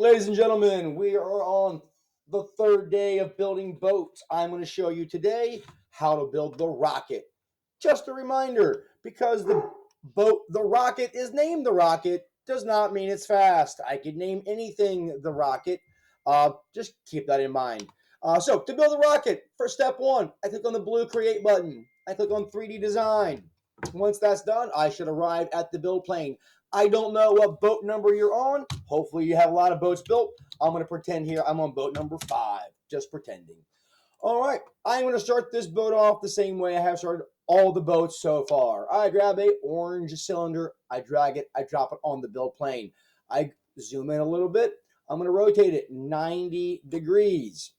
Ladies and gentlemen, we are on the third day of building boats. I'm going to show you today how to build the rocket. Just a reminder, because the rocket is named the rocket, does not mean it's fast. I could name anything the rocket. Just keep that in mind. So to build the rocket, for step one, I click on the blue create button. I click on 3D design. Once that's done, I should arrive at the build plane. I don't know what boat number you're on. Hopefully you have a lot of boats built. I'm going to pretend here I'm on boat number 5, just pretending. All right, I'm going to start this boat off the same way I have started all the boats so far. I grab a orange cylinder, I drag it, I drop it on the build plane. I zoom in a little bit. I'm going to rotate it 90 degrees.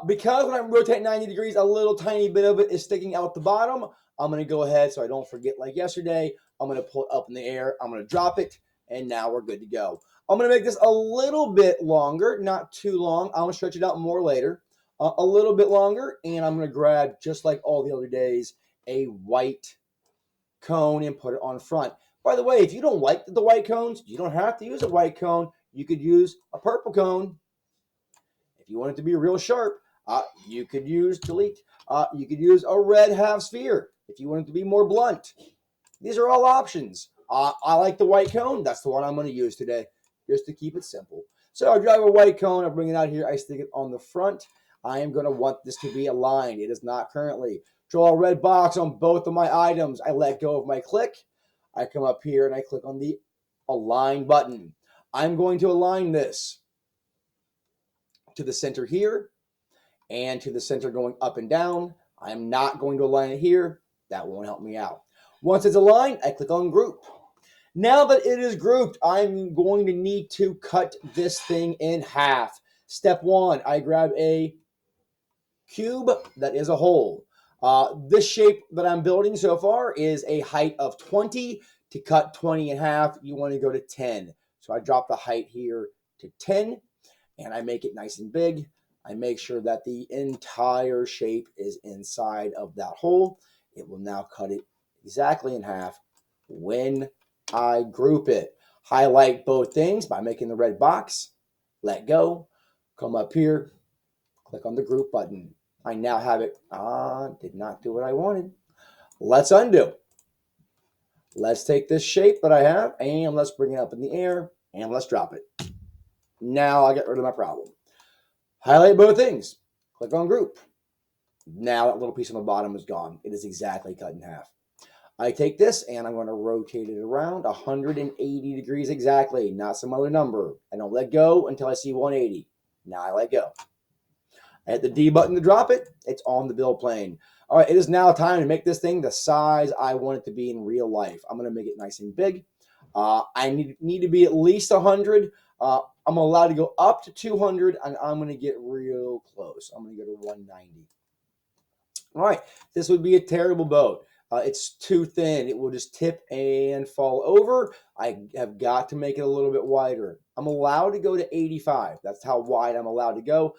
Because when I rotate 90 degrees, a little tiny bit of it is sticking out the bottom. I'm going to go ahead so I don't forget like yesterday. I'm going to pull it up in the air. I'm going to drop it, and now we're good to go. I'm going to make this a little bit longer, not too long. I'm going to stretch it out more later. A little bit longer, and I'm going to grab, just like all the other days, a white cone and put it on front. By the way, if you don't like the white cones, you don't have to use a white cone. You could use a purple cone. If you want it to be real sharp, you could use delete. You could use a red half sphere if you want it to be more blunt. These are all options. I like the white cone. That's the one I'm going to use today, just to keep it simple. So I drive a white cone. I bring it out here. I stick it on the front. I am going to want this to be aligned. It is not currently. Draw a red box on both of my items. I let go of my click. I come up here and I click on the align button. I'm going to align this to the center here and to the center going up and down. I'm not going to align it here. That won't help me out. Once it's aligned, I click on group. Now that it is grouped, I'm going to need to cut this thing in half. Step one, I grab a cube that is a hole. This shape that I'm building so far is a height of 20. To cut 20 in half, you want to go to 10. So I drop the height here to 10, and I make it nice and big. I make sure that the entire shape is inside of that hole. It will now cut it exactly in half when I group it. Highlight both things by making the red box. Let go. Come up here. Click on the group button. I now have it. Did not do what I wanted. Let's undo. Let's take this shape that I have and let's bring it up in the air and let's drop it. Now I get rid of my problem. Highlight both things. Click on group. Now that little piece on the bottom is gone. It is exactly cut in half. I take this and I'm going to rotate it around 180 degrees exactly, not some other number. I don't let go until I see 180. Now I let go. I hit the D button to drop it. It's on the build plane. All right, it is now time to make this thing the size I want it to be in real life. I'm going to make it nice and big. I need to be at least 100. I'm allowed to go up to 200, and I'm going to get real close. I'm going to go to 190. All right, this would be a terrible boat. It's too thin. It will just tip and fall over. I have got to make it a little bit wider. I'm allowed to go to 85. That's how wide I'm allowed to go.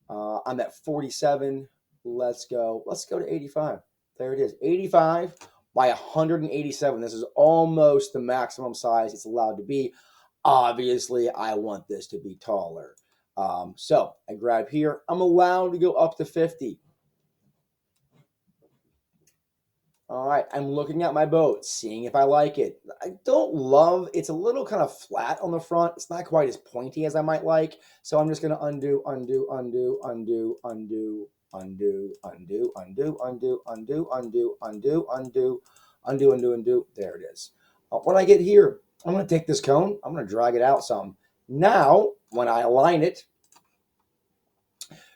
I'm at 47. Let's go to 85. There it is, 85 by 187. This is almost the maximum size it's allowed to be. Obviously, I want this to be taller. So I grab here. I'm allowed to go up to 50. All right, I'm looking at my boat, seeing if I like it. I don't love, it's a little kind of flat on the front. It's not quite as pointy as I might like. So I'm just going to undo, undo, undo, undo, undo, undo, undo, undo, undo, undo, undo, undo, undo, undo, undo, undo. There it is. When I get here, I'm going to take this cone. I'm going to drag it out some. Now, when I align it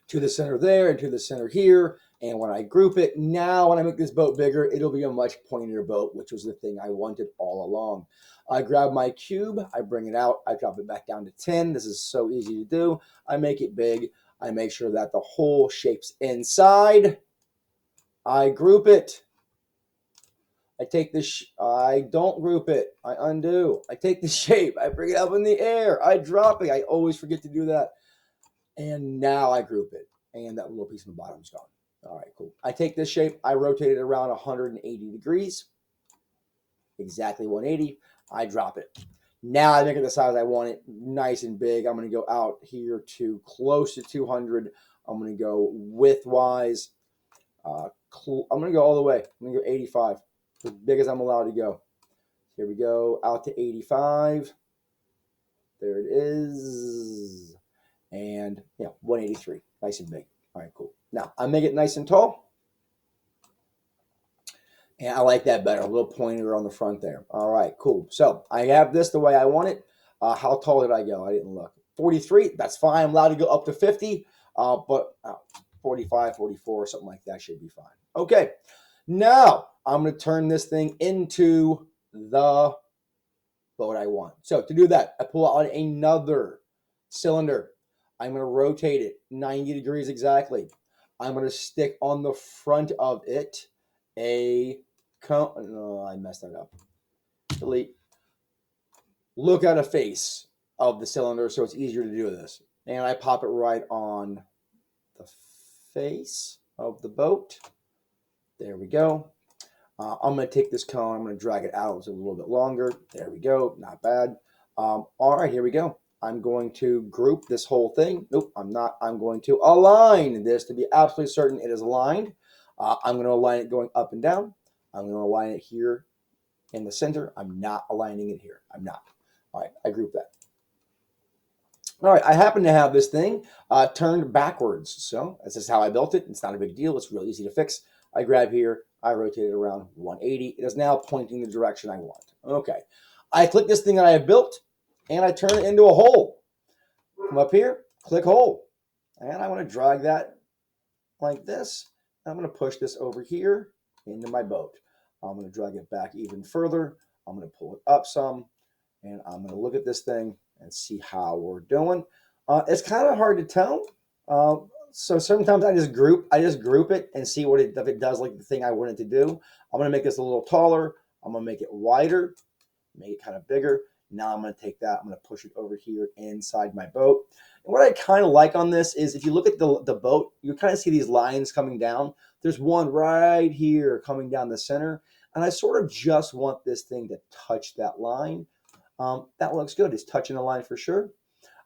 to the center there and to the center here, and when I group it, now when I make this boat bigger, it'll be a much pointier boat, which was the thing I wanted all along. I grab my cube, I bring it out, I drop it back down to 10. This is so easy to do. I make it big. I make sure that the whole shape's inside. I group it. I take this, I don't group it. I undo. I take the shape. I bring it up in the air. I drop it. I always forget to do that. And now I group it. And that little piece on the bottom is gone. All right, cool. I take this shape. I rotate it around 180 degrees. Exactly 180. I drop it. Now I make it the size I want it, nice and big. I'm going to go out here to close to 200. I'm going to go width-wise. I'm going to go all the way. I'm going to go 85, as big as I'm allowed to go. Here we go, out to 85. There it is. And yeah, 183, nice and big. All right, cool. Now I make it nice and tall. And I like that better, a little pointer on the front there. All right, cool. So I have this the way I want it. How tall did I go? I didn't look. 43, that's fine. I'm allowed to go up to 50, but 45, 44, something like that should be fine. Okay, now I'm going to turn this thing into the boat I want. So to do that, I pull out another cylinder. I'm going to rotate it 90 degrees exactly. I'm going to stick on the front of it a cone. No, I messed that up. Delete. Look at a face of the cylinder so it's easier to do this. And I pop it right on the face of the boat. There we go. I'm going to take this cone. I'm going to drag it out. It's a little bit longer. There we go. Not bad. All right, here we go. I'm going to group this whole thing. Nope, I'm not. I'm going to align this to be absolutely certain it is aligned. I'm going to align it going up and down. I'm going to align it here in the center. I'm not aligning it here. I'm not. All right, I group that. All right, I happen to have this thing turned backwards. So this is how I built it. It's not a big deal. It's real easy to fix. I grab here. I rotate it around 180. It is now pointing the direction I want. Okay. I click this thing that I have built, and I turn it into a hole. Come up here, click hole. And I want to drag that like this. I'm going to push this over here into my boat. I'm going to drag it back even further. I'm going to pull it up some, and I'm going to look at this thing and see how we're doing. It's kind of hard to tell. So sometimes I just group it and see what if it does like the thing I want it to do. I'm going to make this a little taller. I'm going to make it wider, make it kind of bigger. Now I'm going to take that. I'm going to push it over here inside my boat. And what I kind of like on this is if you look at the boat, you kind of see these lines coming down. There's one right here coming down the center. And I sort of just want this thing to touch that line. That looks good. It's touching the line for sure.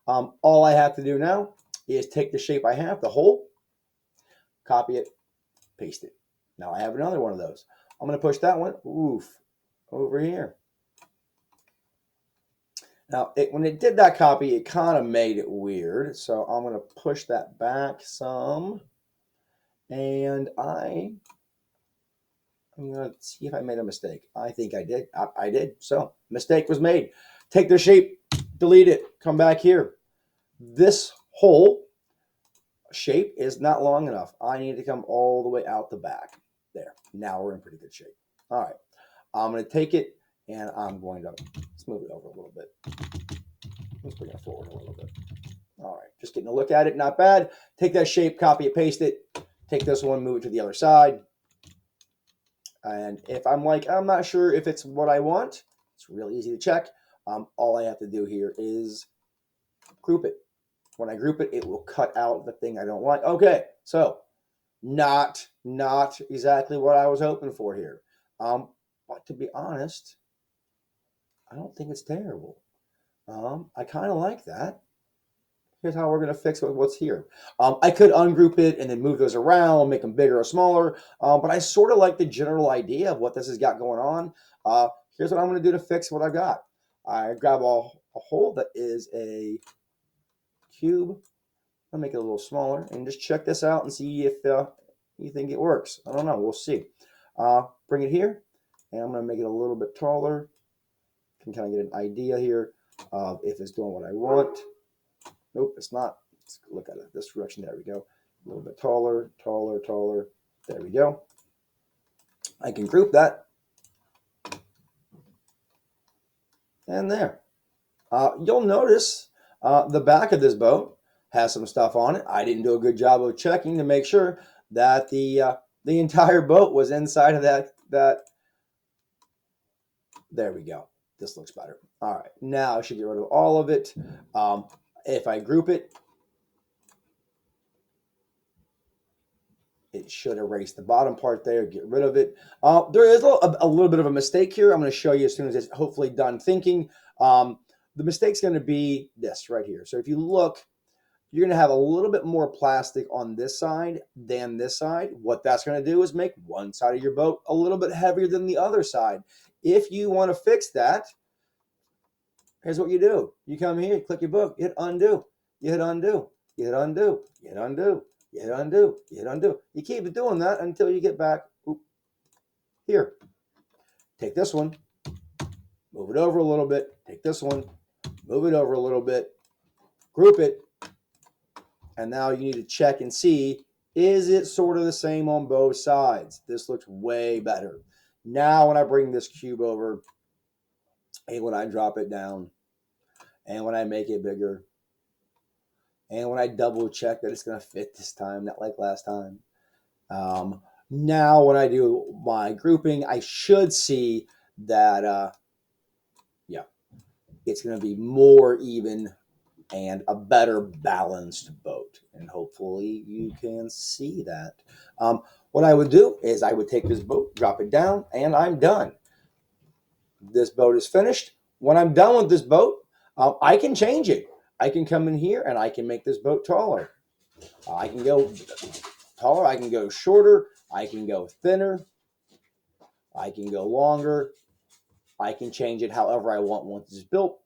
All I have to do now is take the shape I have, the hole, copy it, paste it. Now I have another one of those. I'm going to push that one, over here. Now, when it did that copy, it kind of made it weird. So I'm going to push that back some. And I'm going to see if I made a mistake. I think I did. I did. So mistake was made. Take the shape, delete it, come back here. This whole shape is not long enough. I need to come all the way out the back. There. Now we're in pretty good shape. All right. I'm going to take it and I'm going to smooth it over a little bit. Let's bring it forward a little bit. All right. Just getting a look at it. Not bad. Take that shape, copy it, paste it. Take this one, move it to the other side. And if I'm not sure if it's what I want, it's real easy to check. All I have to do here is group it. When I group it, it will cut out the thing I don't want. Okay, so not exactly what I was hoping for here. But to be honest, I don't think it's terrible. I kind of like that. Here's how we're going to fix what's here. I could ungroup it and then move those around, make them bigger or smaller. But I sort of like the general idea of what this has got going on. Here's what I'm going to do to fix what I've got. I grab a hole that is a cube. I'll make it a little smaller and just check this out and see if you think it works. I don't know. We'll see. Bring it here, and I'm going to make it a little bit taller. Can kind of get an idea here of if it's doing what I want. Nope, it's not. Let's look at it this direction. There we go. A little bit taller, taller, taller. There we go. I can group that. And there. You'll notice the back of this boat has some stuff on it. I didn't do a good job of checking to make sure that the entire boat was inside of that. There we go. This looks better. All right. Now I should get rid of all of it. If I group it, it should erase the bottom part there, get rid of it. There is a little bit of a mistake here. I'm going to show you as soon as it's hopefully done thinking. the mistake's going to be this right here. So if you look, you're going to have a little bit more plastic on this side than this side. What that's going to do is make one side of your boat a little bit heavier than the other side. If you want to fix that, here's what you do. You come here, you click your book, you hit undo, you hit undo, you hit undo, you hit undo, you hit undo, you hit undo. You keep doing that until you get back here. Take this one, move it over a little bit, take this one, move it over a little bit, group it, and now you need to check and see, is it sort of the same on both sides? This looks way better. Now when I bring this cube over, and when I drop it down, and when I make it bigger, and when I double check that it's going to fit this time, not like last time. Now when I do my grouping, I should see that, yeah, it's going to be more even and a better balanced boat. And hopefully you can see that. What I would do is I would take this boat, drop it down, and I'm done. This boat is finished. When I'm done with this boat, I can change it. I can come in here and I can make this boat taller. I can go taller. I can go shorter. I can go thinner. I can go longer. I can change it however I want once it's built.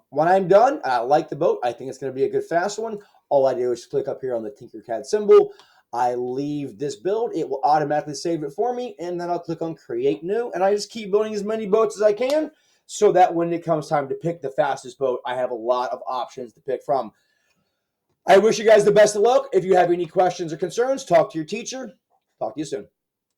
When I'm done, I like the boat. I think it's going to be a good fast one. All I do is click up here on the Tinker CAD symbol. I leave this build. It will automatically save it for me. And then I'll click on Create New. And I just keep building as many boats as I can so that when it comes time to pick the fastest boat, I have a lot of options to pick from. I wish you guys the best of luck. If you have any questions or concerns, talk to your teacher. Talk to you soon.